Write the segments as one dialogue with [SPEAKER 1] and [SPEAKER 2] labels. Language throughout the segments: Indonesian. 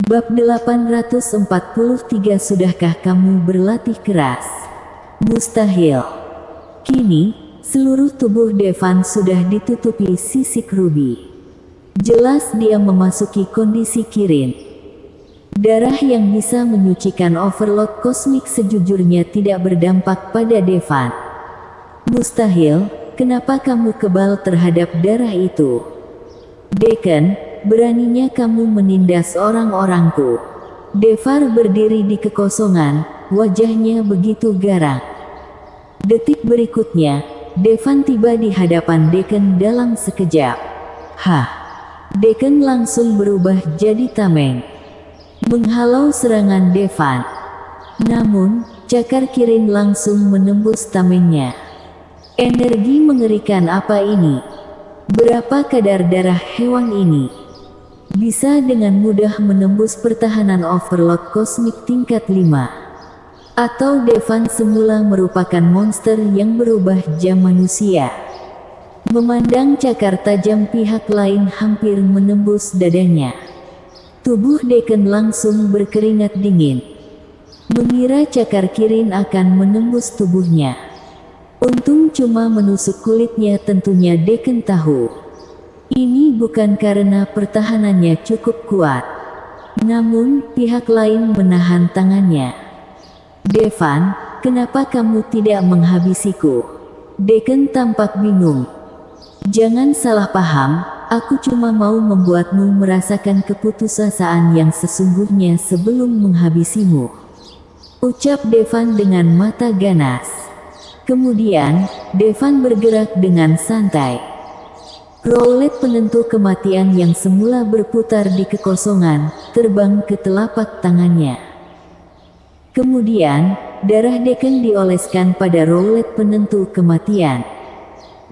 [SPEAKER 1] Bab 843. Sudahkah kamu berlatih keras? Mustahil. Kini, seluruh tubuh Devan sudah ditutupi sisik rubi. Jelas dia memasuki kondisi Kirin. Darah yang bisa menyucikan overload kosmik sejujurnya tidak berdampak pada Devan. Mustahil, kenapa kamu kebal terhadap darah itu? Dekan, beraninya kamu menindas orang-orangku. Devar berdiri di kekosongan, wajahnya begitu garang. Detik berikutnya, Devan tiba di hadapan Dekan dalam sekejap. Hah! Dekan langsung berubah jadi tameng, menghalau serangan Devan. Namun, cakar Kirin langsung menembus tamengnya. Energi mengerikan apa ini? Berapa kadar darah hewan ini? Bisa dengan mudah menembus pertahanan overload kosmik tingkat 5. Atau Devan semula merupakan monster yang berubah jam manusia. Memandang cakar tajam pihak lain hampir menembus dadanya. Tubuh Dekan langsung berkeringat dingin. Mengira cakar Kirin akan menembus tubuhnya. Untung cuma menusuk kulitnya. Tentunya Dekan tahu ini bukan karena pertahanannya cukup kuat. Namun, pihak lain menahan tangannya. Devan, kenapa kamu tidak menghabisiku? Dekan tampak bingung. Jangan salah paham, aku cuma mau membuatmu merasakan keputusasaan yang sesungguhnya sebelum menghabisimu, ucap Devan dengan mata ganas. Kemudian, Devan bergerak dengan santai. Rowlet penentu kematian yang semula berputar di kekosongan, terbang ke telapak tangannya. Kemudian, darah Dekan dioleskan pada rowlet penentu kematian.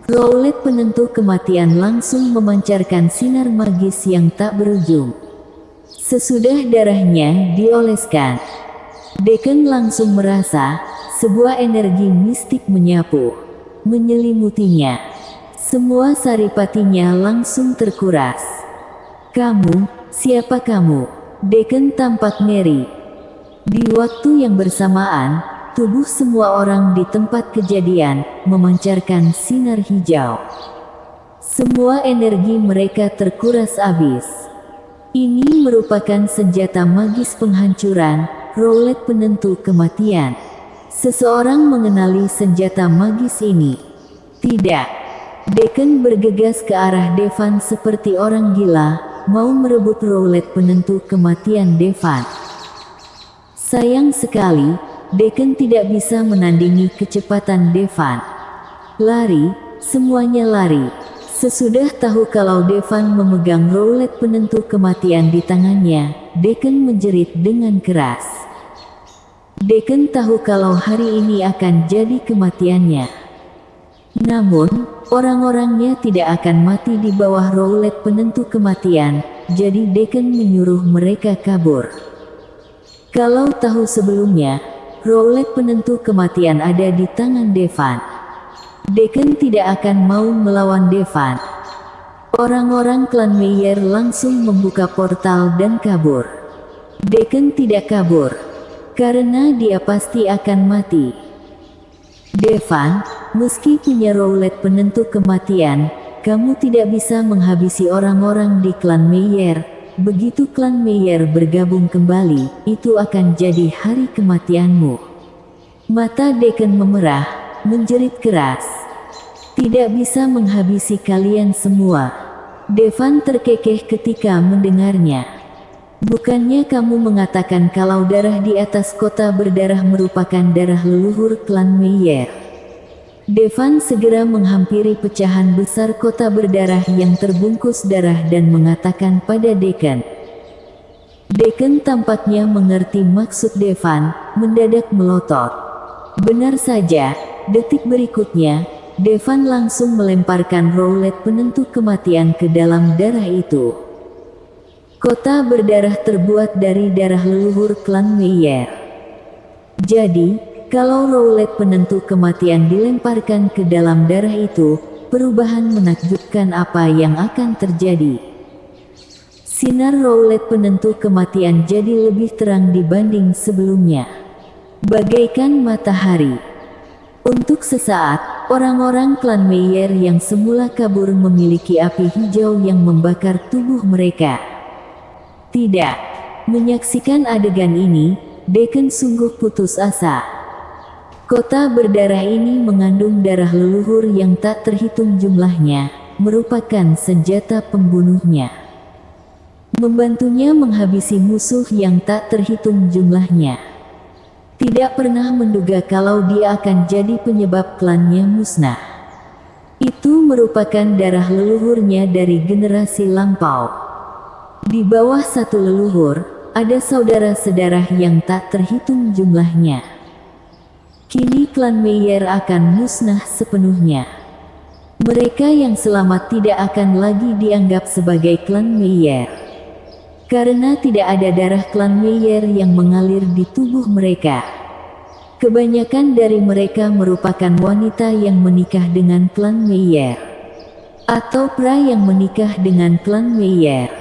[SPEAKER 1] Rowlet penentu kematian langsung memancarkan sinar magis yang tak berujung. Sesudah darahnya dioleskan, Dekan langsung merasa sebuah energi mistik menyapu, menyelimutinya. Semua saripatinya langsung terkuras. Kamu, siapa kamu? Dekan tampak ngeri. Di waktu yang bersamaan, tubuh semua orang di tempat kejadian memancarkan sinar hijau. Semua energi mereka terkuras habis. Ini merupakan senjata magis penghancuran, rowlet penentu kematian. Seseorang mengenali senjata magis ini? Tidak. Dekan bergegas ke arah Devan seperti orang gila, mau merebut rowlet penentu kematian Devan. Sayang sekali, Dekan tidak bisa menandingi kecepatan Devan. Lari, semuanya lari. Sesudah tahu kalau Devan memegang rowlet penentu kematian di tangannya, Dekan menjerit dengan keras. Dekan tahu kalau hari ini akan jadi kematiannya. Namun, orang-orangnya tidak akan mati di bawah rowlet penentu kematian, jadi Dekan menyuruh mereka kabur. Kalau tahu sebelumnya, rowlet penentu kematian ada di tangan Devan, Dekan tidak akan mau melawan Devan. Orang-orang klan Meyer langsung membuka portal dan kabur. Dekan tidak kabur, karena dia pasti akan mati. Devan, meski punya rowlet penentu kematian, kamu tidak bisa menghabisi orang-orang di klan Meyer. Begitu klan Meyer bergabung kembali, itu akan jadi hari kematianmu. Mata Dekan memerah, menjerit keras. Tidak bisa menghabisi kalian semua. Devan terkekeh ketika mendengarnya. Bukannya kamu mengatakan kalau darah di atas kota berdarah merupakan darah leluhur klan Meyer? Devan segera menghampiri pecahan besar kota berdarah yang terbungkus darah dan mengatakan pada Dekan. Dekan tampaknya mengerti maksud Devan, mendadak melotot. Benar saja, detik berikutnya, Devan langsung melemparkan rowlet penentu kematian ke dalam darah itu. Kota berdarah terbuat dari darah leluhur klan Meyer. Jadi, kalau rowlet penentu kematian dilemparkan ke dalam darah itu, perubahan menakjubkan apa yang akan terjadi. Sinar roulet penentu kematian jadi lebih terang dibanding sebelumnya. Bagaikan matahari. Untuk sesaat, orang-orang klan Meyer yang semula kabur memiliki api hijau yang membakar tubuh mereka. Tidak. Menyaksikan adegan ini, Deacon sungguh putus asa. Kota berdarah ini mengandung darah leluhur yang tak terhitung jumlahnya, merupakan senjata pembunuhnya. Membantunya menghabisi musuh yang tak terhitung jumlahnya. Tidak pernah menduga kalau dia akan jadi penyebab klannya musnah. Itu merupakan darah leluhurnya dari generasi lampau. Di bawah satu leluhur, ada saudara sedarah yang tak terhitung jumlahnya. Kini klan Meyer akan musnah sepenuhnya. Mereka yang selamat tidak akan lagi dianggap sebagai klan Meyer. Karena tidak ada darah klan Meyer yang mengalir di tubuh mereka. Kebanyakan dari mereka merupakan wanita yang menikah dengan klan Meyer. Atau pria yang menikah dengan klan Meyer.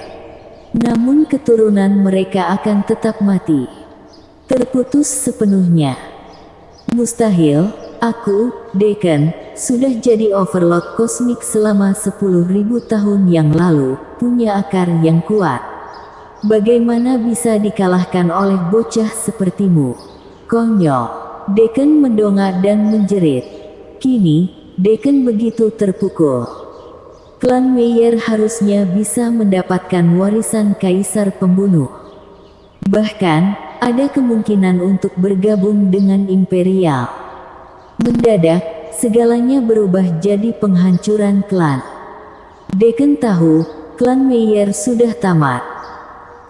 [SPEAKER 1] Namun keturunan mereka akan tetap mati. Terputus sepenuhnya. Mustahil, aku, Deacon, sudah jadi overlord kosmik selama 10.000 tahun yang lalu, punya akar yang kuat. Bagaimana bisa dikalahkan oleh bocah sepertimu? Konyol. Deacon mendongak dan menjerit. Kini, Deacon begitu terpukul. Klan Meyer harusnya bisa mendapatkan warisan kaisar pembunuh. Bahkan, ada kemungkinan untuk bergabung dengan Imperial. Mendadak, segalanya berubah jadi penghancuran klan. Deacon tahu, klan Meyer sudah tamat.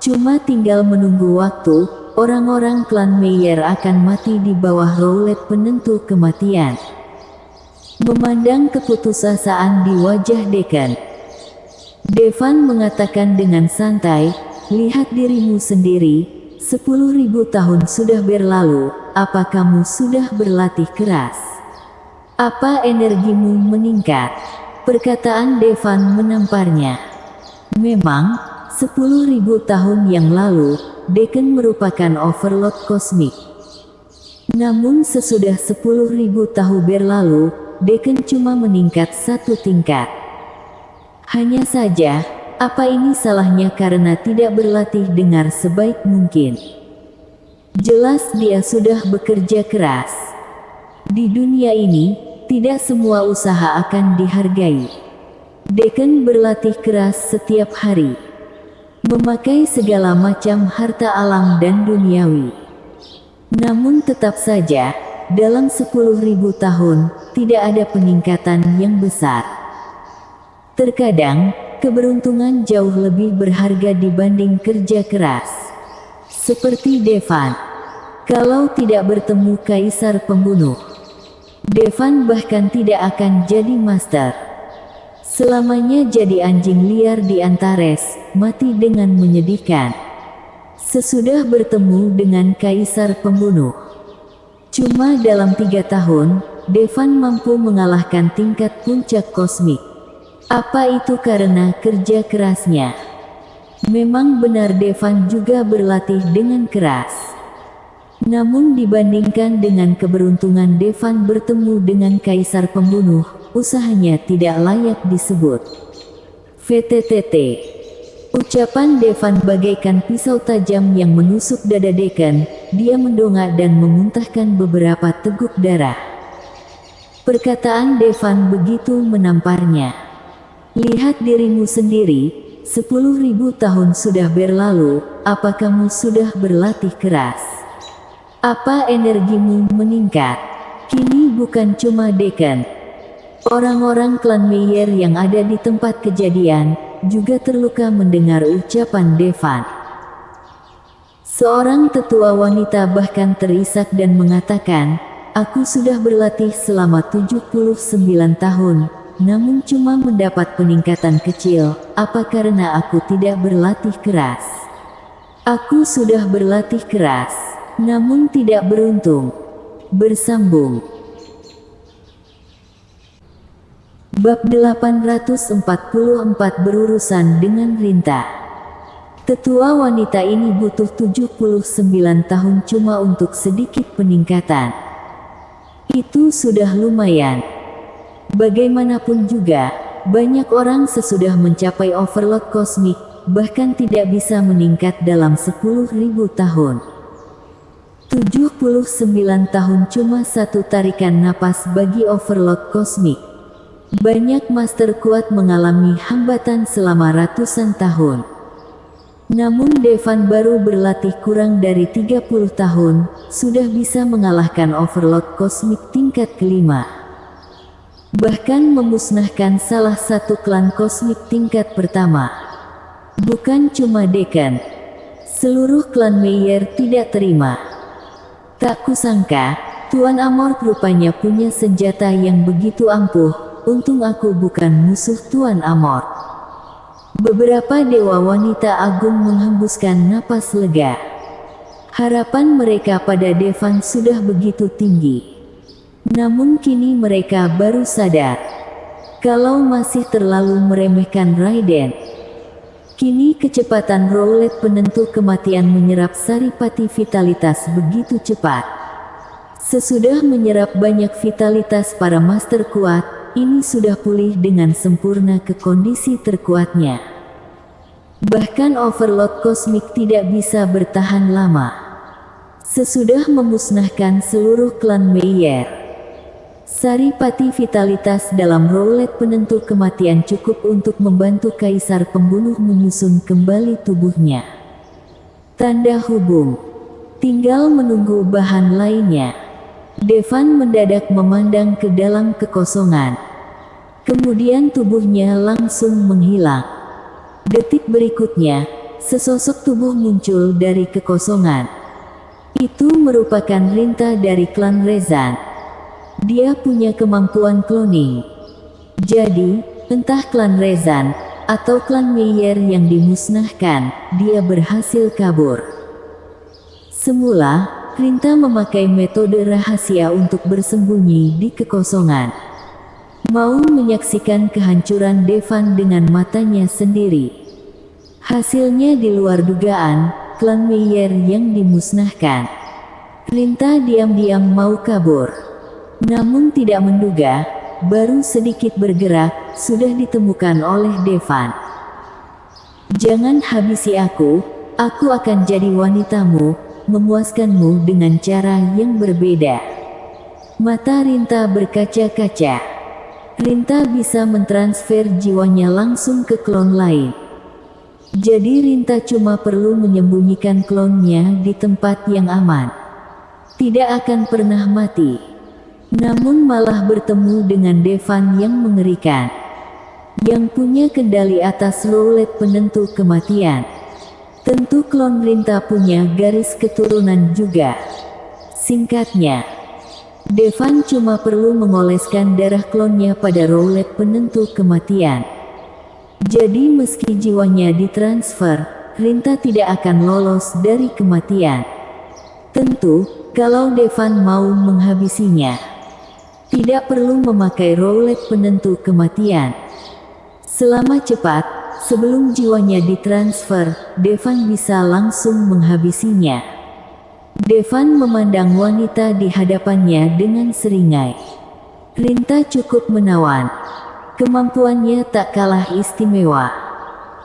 [SPEAKER 1] Cuma tinggal menunggu waktu, orang-orang klan Meyer akan mati di bawah roulet penentu kematian. Memandang keputusasaan di wajah Deacon, Devan mengatakan dengan santai, lihat dirimu sendiri. 10.000 tahun sudah berlalu, apa kamu sudah berlatih keras? Apa energimu meningkat? Perkataan Devan menamparnya. Memang, 10.000 tahun yang lalu, Deacon merupakan overlord kosmik. Namun sesudah 10.000 tahun berlalu, Deacon cuma meningkat satu tingkat. Hanya saja, apa ini salahnya karena tidak berlatih dengan sebaik mungkin? Jelas dia sudah bekerja keras. Di dunia ini, tidak semua usaha akan dihargai. Deacon berlatih keras setiap hari. Memakai segala macam harta alam dan duniawi. Namun tetap saja, dalam 10.000 tahun, tidak ada peningkatan yang besar. Terkadang, keberuntungan jauh lebih berharga dibanding kerja keras. Seperti Devan. Kalau tidak bertemu kaisar pembunuh, Devan bahkan tidak akan jadi master. Selamanya jadi anjing liar di Antares, mati dengan menyedihkan. Sesudah bertemu dengan kaisar pembunuh. Cuma dalam 3 tahun, Devan mampu mengalahkan tingkat puncak kosmik. Apa itu karena kerja kerasnya? Memang benar Devan juga berlatih dengan keras. Namun dibandingkan dengan keberuntungan Devan bertemu dengan kaisar pembunuh, usahanya tidak layak disebut. VTTT. Ucapan Devan bagaikan pisau tajam yang menusuk dada Deacon. Dia mendongak dan memuntahkan beberapa teguk darah. Perkataan Devan begitu menamparnya. Lihat dirimu sendiri, 10.000 tahun sudah berlalu, apa kamu sudah berlatih keras? Apa energimu meningkat? Kini bukan cuma Deacon. Orang-orang klan Meyer yang ada di tempat kejadian, juga terluka mendengar ucapan Devan. Seorang tetua wanita bahkan terisak dan mengatakan, aku sudah berlatih selama 79 tahun. Namun cuma mendapat peningkatan kecil, apa karena aku tidak berlatih keras? Aku sudah berlatih keras, namun tidak beruntung. Bersambung. Bab 844 berurusan dengan Rinta. Tetua wanita ini butuh 79 tahun cuma untuk sedikit peningkatan. Itu sudah lumayan. Bagaimanapun juga, banyak orang sesudah mencapai overload kosmik, bahkan tidak bisa meningkat dalam 10.000 tahun. 79 tahun cuma satu tarikan napas bagi overload kosmik. Banyak master kuat mengalami hambatan selama ratusan tahun. Namun Devan baru berlatih kurang dari 30 tahun, sudah bisa mengalahkan overload kosmik tingkat kelima. Bahkan memusnahkan salah satu klan kosmik tingkat pertama. Bukan cuma Dekan. Seluruh klan Meyer tidak terima. Tak kusangka, Tuan Amor rupanya punya senjata yang begitu ampuh. Untung aku bukan musuh Tuan Amor. Beberapa dewa wanita agung menghembuskan napas lega. Harapan mereka pada Devan sudah begitu tinggi. Namun kini mereka baru sadar, kalau masih terlalu meremehkan Raiden. Kini kecepatan Rowlet penentu kematian menyerap saripati vitalitas begitu cepat. Sesudah menyerap banyak vitalitas para master kuat, ini sudah pulih dengan sempurna ke kondisi terkuatnya. Bahkan overload kosmik tidak bisa bertahan lama. Sesudah memusnahkan seluruh klan Meyer, saripati vitalitas dalam Rowlet penentu kematian cukup untuk membantu kaisar pembunuh menyusun kembali tubuhnya. Tanda hubung. Tinggal menunggu bahan lainnya. Devan mendadak memandang ke dalam kekosongan. Kemudian tubuhnya langsung menghilang. Detik berikutnya, sesosok tubuh muncul dari kekosongan. Itu merupakan Rinta dari klan Rezan. Dia punya kemampuan cloning. Jadi, entah klan Rezan atau klan Meyer yang dimusnahkan, dia berhasil kabur. Semula, Rinta memakai metode rahasia untuk bersembunyi di kekosongan. Mau menyaksikan kehancuran Devan dengan matanya sendiri. Hasilnya di luar dugaan, klan Meyer yang dimusnahkan. Rinta diam-diam mau kabur. Namun tidak menduga, baru sedikit bergerak, sudah ditemukan oleh Devan. Jangan habisi aku akan jadi wanitamu, memuaskanmu dengan cara yang berbeda. Mata Rinta berkaca-kaca. Rinta bisa mentransfer jiwanya langsung ke klon lain. Jadi Rinta cuma perlu menyembunyikan klonnya di tempat yang aman. Tidak akan pernah mati. Namun malah bertemu dengan Devan yang mengerikan. Yang punya kendali atas Rowlet penentu kematian. Tentu klon Rinta punya garis keturunan juga. Singkatnya, Devan cuma perlu mengoleskan darah klonnya pada Rowlet penentu kematian. Jadi meski jiwanya ditransfer, Rinta tidak akan lolos dari kematian. Tentu, kalau Devan mau menghabisinya, tidak perlu memakai Rowlet penentu kematian. Selama cepat, sebelum jiwanya ditransfer, Devan bisa langsung menghabisinya. Devan memandang wanita di hadapannya dengan seringai. Rinta cukup menawan. Kemampuannya tak kalah istimewa.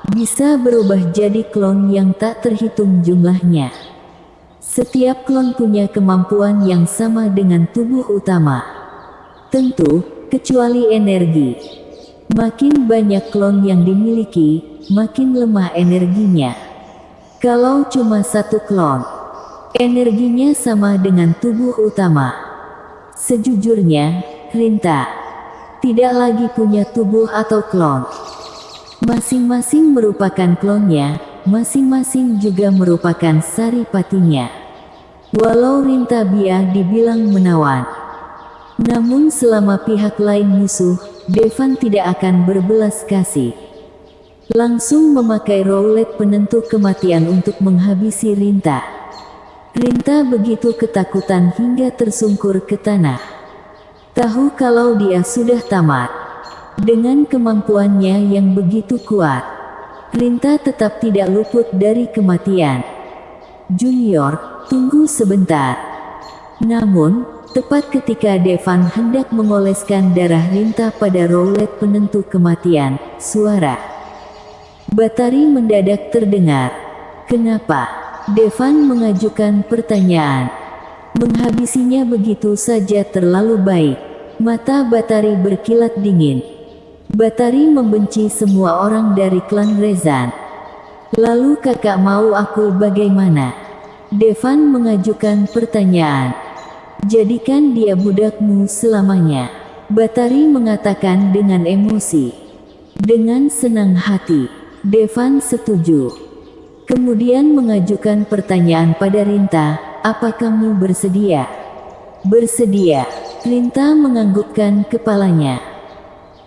[SPEAKER 1] Bisa berubah jadi klon yang tak terhitung jumlahnya. Setiap klon punya kemampuan yang sama dengan tubuh utama. Tentu, kecuali energi. Makin banyak klon yang dimiliki, makin lemah energinya. Kalau cuma satu klon, energinya sama dengan tubuh utama. Sejujurnya, Rinta tidak lagi punya tubuh atau klon. Masing-masing merupakan klonnya, masing-masing juga merupakan saripatinya. Walau Rinta dibilang menawan, namun selama pihak lain musuh, Devan tidak akan berbelas kasih. Langsung memakai Rowlet penentu kematian untuk menghabisi Rinta. Rinta begitu ketakutan hingga tersungkur ke tanah. Tahu kalau dia sudah tamat. Dengan kemampuannya yang begitu kuat, Rinta tetap tidak luput dari kematian. Junior, tunggu sebentar. Namun, tepat ketika Devan hendak mengoleskan darah Rinta pada roulet penentu kematian, suara Batari mendadak terdengar. Kenapa? Devan mengajukan pertanyaan. Menghabisinya begitu saja terlalu baik. Mata Batari berkilat dingin. Batari membenci semua orang dari klan Rezan. Lalu kakak mau aku bagaimana? Devan mengajukan pertanyaan. Jadikan dia budakmu selamanya. Batari mengatakan dengan emosi. Dengan senang hati, Devan setuju. Kemudian mengajukan pertanyaan pada Rinta, apa kamu bersedia? Bersedia. Rinta menganggukkan kepalanya.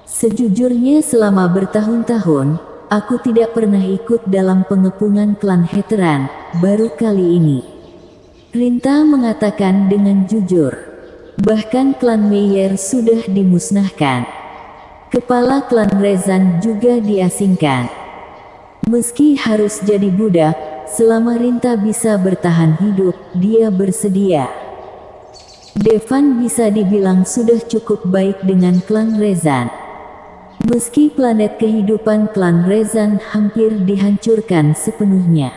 [SPEAKER 1] Sejujurnya selama bertahun-tahun, aku tidak pernah ikut dalam pengepungan klan Heteran, baru kali ini. Rinta mengatakan dengan jujur. Bahkan klan Meyer sudah dimusnahkan. Kepala klan Rezan juga diasingkan. Meski harus jadi budak, selama Rinta bisa bertahan hidup, dia bersedia. Devan bisa dibilang sudah cukup baik dengan klan Rezan. Meski planet kehidupan klan Rezan hampir dihancurkan sepenuhnya.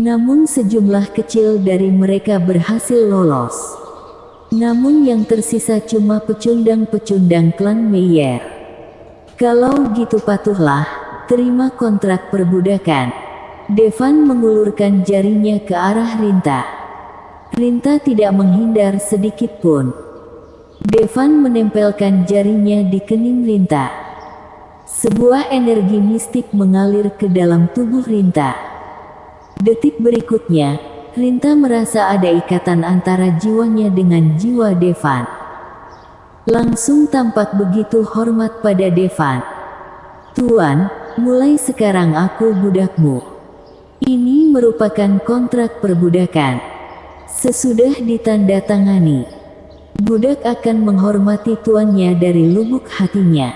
[SPEAKER 1] Namun sejumlah kecil dari mereka berhasil lolos. Namun yang tersisa cuma pecundang-pecundang klan Meyer. Kalau gitu patuhlah, terima kontrak perbudakan. Devan mengulurkan jarinya ke arah Rinta. Rinta tidak menghindar sedikit pun. Devan menempelkan jarinya di kening Rinta. Sebuah energi mistik mengalir ke dalam tubuh Rinta. Detik berikutnya, Rinta merasa ada ikatan antara jiwanya dengan jiwa Devan. Langsung tampak begitu hormat pada Devan. Tuan, mulai sekarang aku budakmu. Ini merupakan kontrak perbudakan. Sesudah ditandatangani, budak akan menghormati tuannya dari lubuk hatinya.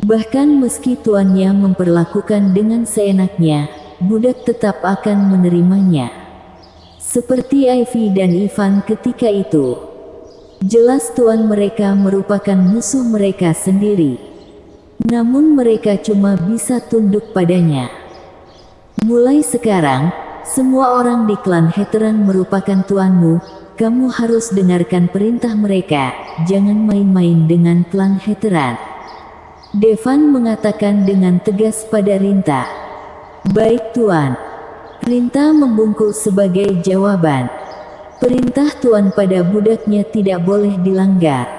[SPEAKER 1] Bahkan meski tuannya memperlakukan dengan seenaknya, budak tetap akan menerimanya. Seperti Ivy dan Ivan ketika itu. Jelas tuan mereka merupakan musuh mereka sendiri. Namun mereka cuma bisa tunduk padanya. Mulai sekarang, semua orang di klan Heteran merupakan tuanmu. Kamu harus dengarkan perintah mereka. Jangan main-main dengan klan Heteran. Devan mengatakan dengan tegas pada Rinta. Baik tuan. Rinta membungkuk sebagai jawaban. Perintah tuan pada budaknya tidak boleh dilanggar.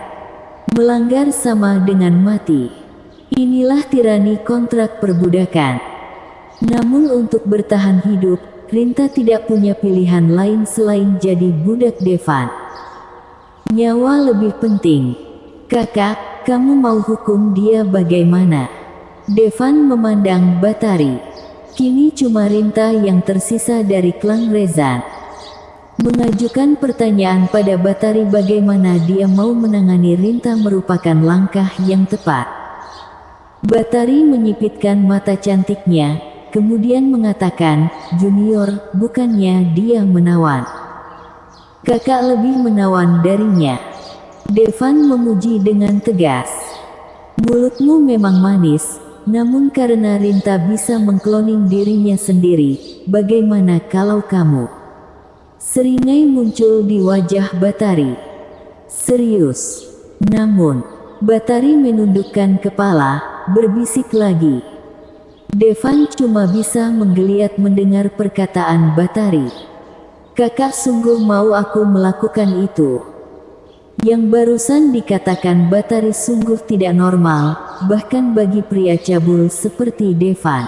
[SPEAKER 1] Melanggar sama dengan mati. Inilah tirani kontrak perbudakan. Namun untuk bertahan hidup, Rinta tidak punya pilihan lain selain jadi budak Devan. Nyawa lebih penting. Kakak, kamu mau hukum dia bagaimana? Devan memandang Batari. Kini cuma Rinta yang tersisa dari klan Rezan. Mengajukan pertanyaan pada Batari bagaimana dia mau menangani Rinta merupakan langkah yang tepat. Batari menyipitkan mata cantiknya. Kemudian mengatakan, Junior, bukannya dia menawan. Kakak lebih menawan darinya. Devan memuji dengan tegas. Mulutmu memang manis, namun karena Rinta bisa mengkloning dirinya sendiri, bagaimana kalau kamu? Seringai muncul di wajah Batari. Serius. Namun, Batari menundukkan kepala, berbisik lagi. Devan cuma bisa menggeliat mendengar perkataan Batari. Kakak sungguh mau aku melakukan itu? Yang barusan dikatakan Batari sungguh tidak normal, bahkan bagi pria cabul seperti Devan.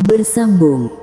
[SPEAKER 1] Bersambung.